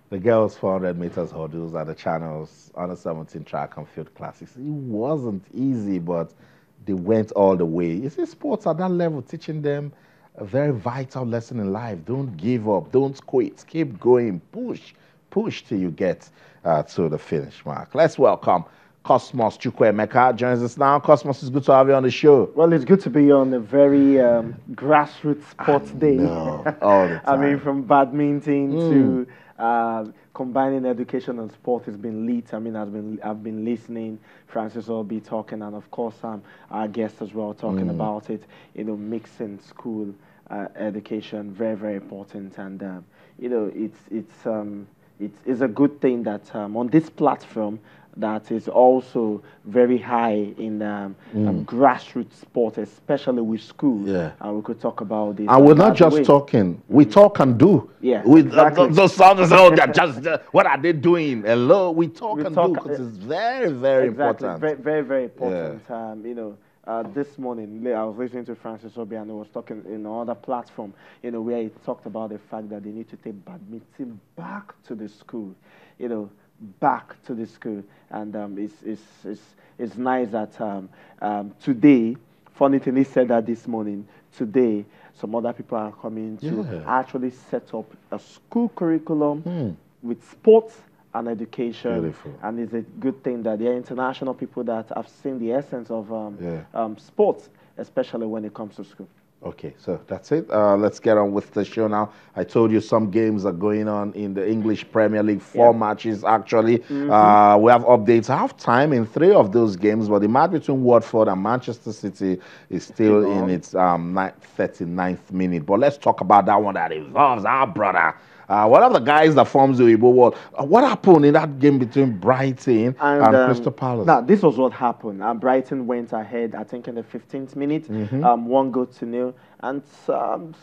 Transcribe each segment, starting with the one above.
the girls 400 meters hurdles at the channels under 17 track and field classics. It wasn't easy, but they went all the way. You see, sports at that level teaching them a very vital lesson in life. Don't give up. Don't quit. Keep going. Push till you get to the finish mark. Let's welcome Cosmos Chukwuemeka joins us now. Cosmos, it's good to have you on the show. Well, it's good to be on a very grassroots sports day. All the time. I mean, from badminton to combining education and sport has been lit. I mean, I've been listening. Francis will be talking, and of course, our guest as well talking about it. You know, mixing school education, very very important, and you know, it's a good thing that on this platform that is also very high in grassroots sport, especially with school. Yeah. And we could talk about this. And we're not just talking, we talk and do. Yeah, exactly. Those sounds, they're just, what are they doing? Hello, we talk and do, because it's very, very important. Very, very, very important. Yeah. You know, this morning, I was listening to Francis Obi, and he was talking in another platform, you know, where he talked about the fact that they need to take badminton back to the school, you know, back to the school. And it's nice that today, funny thing, he said that this morning, today, some other people are coming to actually set up a school curriculum with sports and education. Beautiful. And it's a good thing that there are international people that have seen the essence of sports, especially when it comes to school. Okay, so that's it. Let's get on with the show now. I told you some games are going on in the English Premier League. 4 matches, actually. We have updates. I have time in 3 of those games, but the match between Watford and Manchester City is still in its 39th minute. But let's talk about that one that involves our brother. One of the guys that forms the Igbo world. What happened in that game between Brighton and Crystal Palace? Now, this was what happened. Brighton went ahead, I think, in the 15th minute, 1-0. And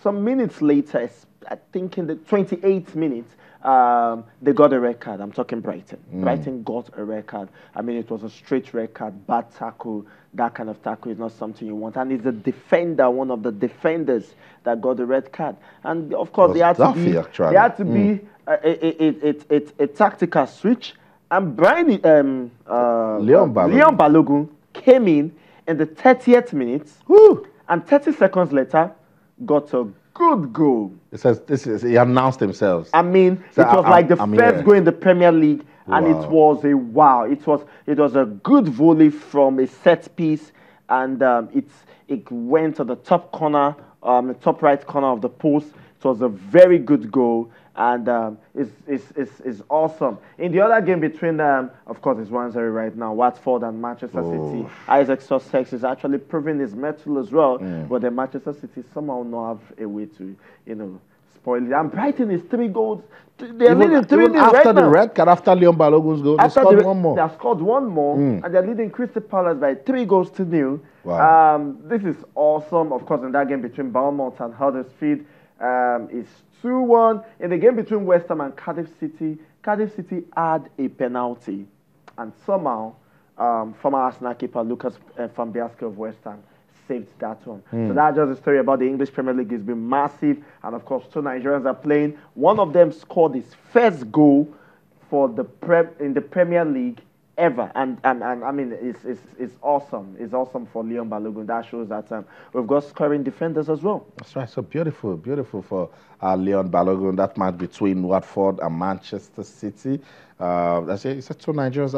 some minutes later, I think in the 28th minute, they got a red card. I'm talking Brighton. Brighton got a red card. I mean, it was a straight red card, bad tackle. That kind of tackle is not something you want. And it's a defender, one of the defenders, that got the red card. And of course, there had to be a tactical switch. And Leon Balogun came in the 30th minute, and 30 seconds later, got a good goal. It says he announced himself. I mean, it was like the first goal in the Premier League, and it was a wow. It was a good volley from a set piece, and it went to the top corner, the top right corner of the post. It was a very good goal, and it's awesome. In the other game between, of course, it's 1-0 right now, Watford and Manchester City. Isaac Sussex is actually proving his mettle as well, but the Manchester City somehow not have a way to, you know, spoil it. And Brighton is 3 goals. They're leading 3 after the red card, after Leon Balogun's goal, they scored one more. They have scored one more, and they're leading Crystal Palace by 3-0. Wow. This is awesome. Of course, in that game between Bournemouth and Huddersfield, it's 2-1. In the game between West Ham and Cardiff City had a penalty, and somehow former Arsenal keeper Lucas Van Biaske of West Ham saved that one. So that's just a story about the English Premier League. It's been massive, and of course, 2 Nigerians are playing. One of them scored his first goal for in the Premier League ever, and I mean, it's awesome. It's awesome for Leon Balogun. That shows that we've got scoring defenders as well. That's right. So beautiful for Leon Balogun. That match between Watford and Manchester City. That's it. It's 2 Nigerians.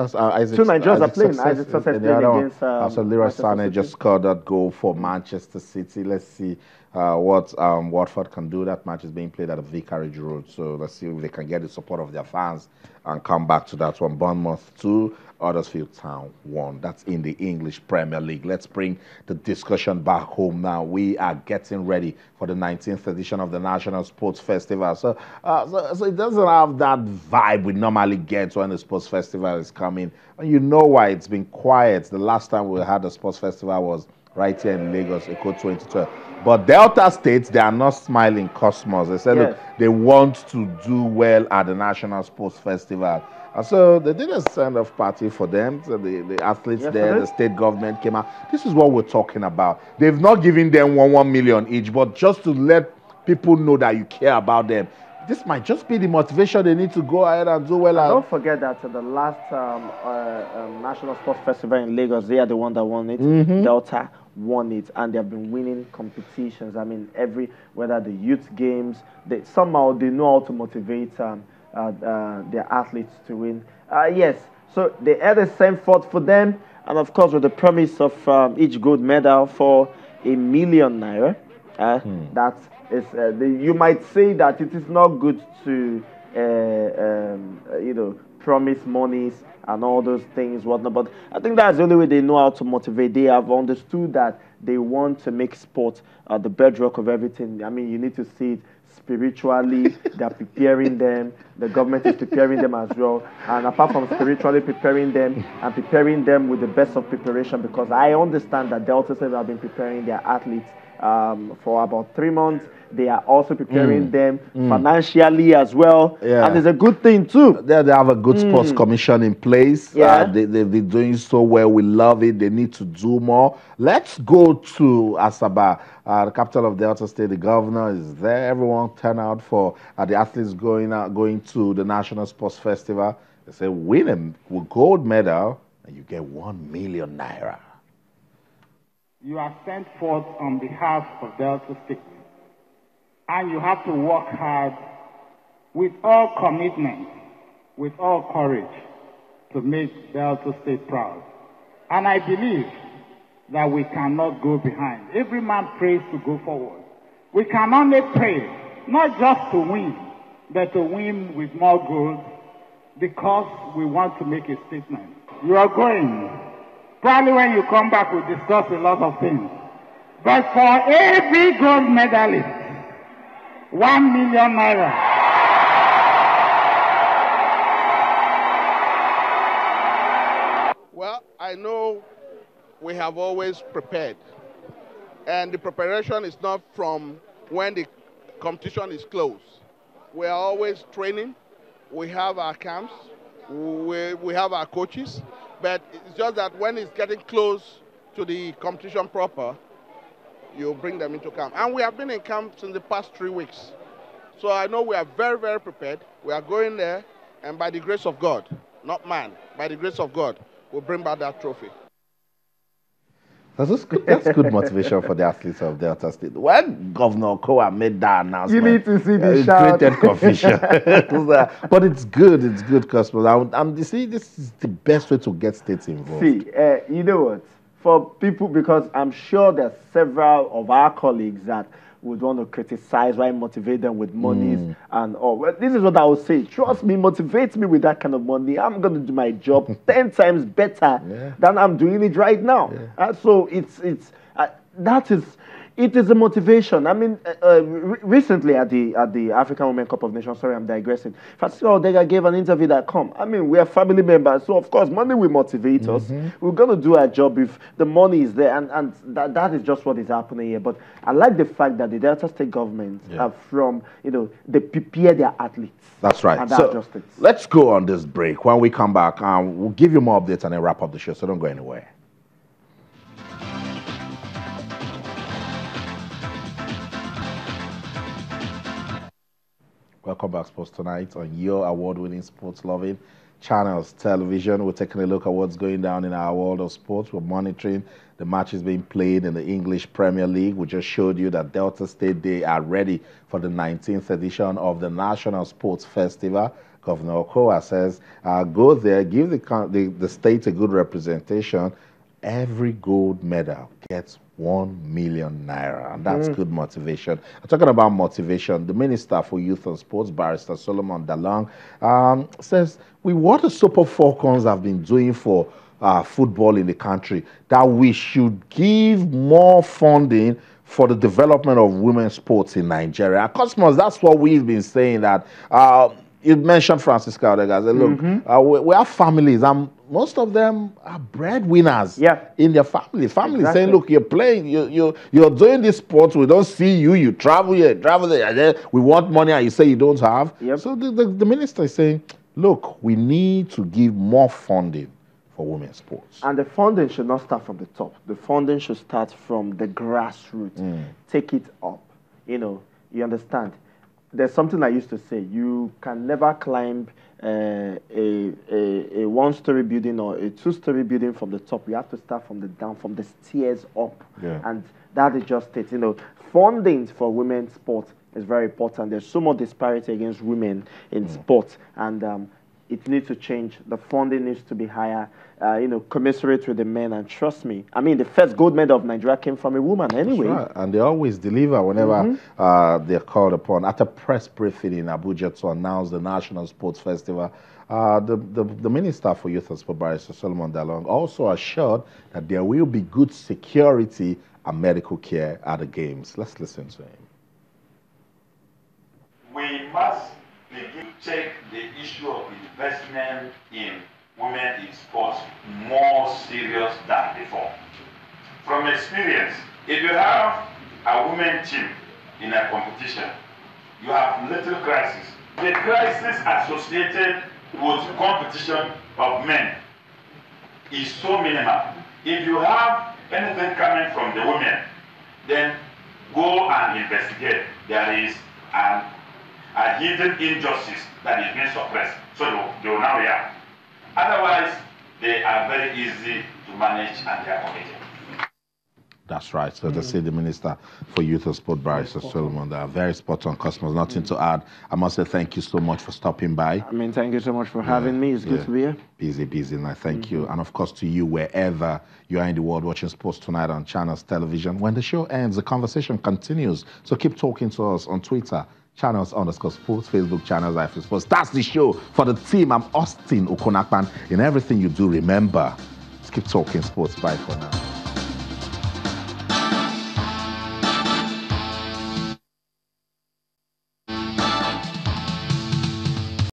2 Nigerians are playing. Isaac Sussex playing against. So Leroy Sané just scored that goal for Manchester City. Let's see what Watford can do. That match is being played at the Vicarage Road. So let's see if they can get the support of their fans and come back to that one. Bournemouth 2, Huddersfield Town 1. That's in the English Premier League. Let's bring the discussion back home now. We are getting ready for the 19th edition of the National Sports Festival. So it doesn't have that vibe we normally get when the sports festival is coming. And you know why it's been quiet. The last time we had the sports festival was right here in Lagos, Eco 2012. But Delta State, they are not smiling, Cosmos. They said, look, they want to do well at the National Sports Festival. And so they did a send-off party for them. So the athletes there, the state government came out. This is what we're talking about. They've not given them 1 million each, but just to let people know that you care about them. this might just be the motivation they need to go ahead and do well. And don't forget that the last National Sports Festival in Lagos, they are the one that won it. Delta won it, and they have been winning competitions. I mean, whether the youth games, somehow they know how to motivate their athletes to win. Yes, so they had a same forth for them, and of course with the promise of each gold medal for ₦1 million. That is, you might say that it is not good to, promise monies and all those things, whatnot. But I think that's the only way they know how to motivate. They have understood that they want to make sport the bedrock of everything. I mean, you need to see it spiritually. They're preparing them. The government is preparing them as well. And apart from spiritually preparing them and preparing them with the best of preparation, because I understand that Delta State have been preparing their athletes for about 3 months. They are also preparing them financially as well. Yeah. And it's a good thing too. They have a good sports commission in place. Yeah. They've been doing so well. We love it. They need to do more. Let's go to Asaba, the capital of Delta State. The governor is there. Everyone turn out for the athletes going to the National Sports Festival. They say win a gold medal and you get ₦1 million. You are sent forth on behalf of Delta State, and you have to work hard with all commitment, with all courage, to make Delta State proud. And I believe that we cannot go behind. Every man prays to go forward. We can only pray, not just to win, but to win with more gold, because we want to make a statement. You are going. Probably when you come back, we'll discuss a lot of things. But for every gold medalist, ₦1 million. Well, I know we have always prepared. And the preparation is not from when the competition is closed. We are always training. We have our camps. We have our coaches. But it's just that when it's getting close to the competition proper, you bring them into camp. And we have been in camp in the past 3 weeks. So I know we are very, very prepared. We are going there, and by the grace of God, not man, by the grace of God, we'll bring back that trophy. That's good motivation for the athletes of Delta State. When Governor Kowa made that announcement, you need to see the shout. Created confusion. But it's good because you see, this is the best way to get states involved. See, you know what? For people, because I'm sure there's several of our colleagues that would want to criticize why motivate them with monies and all. Well, this is what I would say. Trust me, motivate me with that kind of money. I'm going to do my job 10 times better than I'm doing it right now. Yeah. So it is a motivation. I mean, recently at the African Women Cup of Nations, sorry, I'm digressing. Francisco Odega gave an interview that we are family members, so of course money will motivate us. We're going to do our job if the money is there, and that is just what is happening here. But I like the fact that the Delta State government they prepare their athletes. That's right. And so let's go on this break. When we come back, we'll give you more updates and then wrap up the show, so don't go anywhere. Welcome back, Sports Tonight, on your award-winning sports-loving channels television. We're taking a look at what's going down in our world of sports. We're monitoring the matches being played in the English Premier League. We just showed you that Delta State, they are ready for the 19th edition of the National Sports Festival. Governor Okowa says, go there, give the state a good representation. Every gold medal gets #1 million, and that's good motivation. Talking about motivation, the Minister for Youth and Sports, Barrister Solomon Dalung, says, with what the Super Falcons have been doing for football in the country, that we should give more funding for the development of women's sports in Nigeria. Cosmos, that's what we've been saying, that you mentioned Francisco Odega. Look, we have families, and most of them are breadwinners in their families. Families saying, look, you're playing, you're doing this sport, we don't see you, you travel here, travel there, we want money, and you say you don't have. So the minister is saying, look, we need to give more funding for women's sports. And the funding should not start from the top. The funding should start from the grassroots. Take it up. You understand. there's something I used to say. You can never climb a one-story building or a two-story building from the top. You have to start from the down, from the stairs up. Yeah. And that is just it. Funding for women's sport is very important. There's so much disparity against women in sports, and it needs to change. The funding needs to be higher. Commensurate with the men. And trust me, I mean, the first gold medal of Nigeria came from a woman anyway. That's right. And they always deliver whenever they're called upon. At a press briefing in Abuja to announce the National Sports Festival, the Minister for Youth and Sport, Barrister Solomon Dalung, also assured that there will be good security and medical care at the games. Let's listen to him. We must begin to take the issue of investment in women in sports more serious than before. From experience, if you have a women team in a competition, you have little crisis. The crisis associated with competition of men is so minimal. If you have anything coming from the women, then go and investigate. There is a hidden injustice that is being suppressed. So they will now react. Otherwise, they are very easy to manage and they are committed. That's right. So to say the Minister for Youth and Sport, Barrister Solomon, they are very spot on customers. Nothing to add. I must say thank you so much for stopping by. I mean, thank you so much for having me. It's good to be here. Busy, and I thank you. And of course to you, wherever you are in the world watching Sports Tonight on Channels Television. When the show ends, the conversation continues. So keep talking to us on Twitter, Channels_Sports, Facebook, Channels IF Sports. That's the show for the team. I'm Austin Okonakpan. In everything you do, remember, keep talking sports. Bye for now.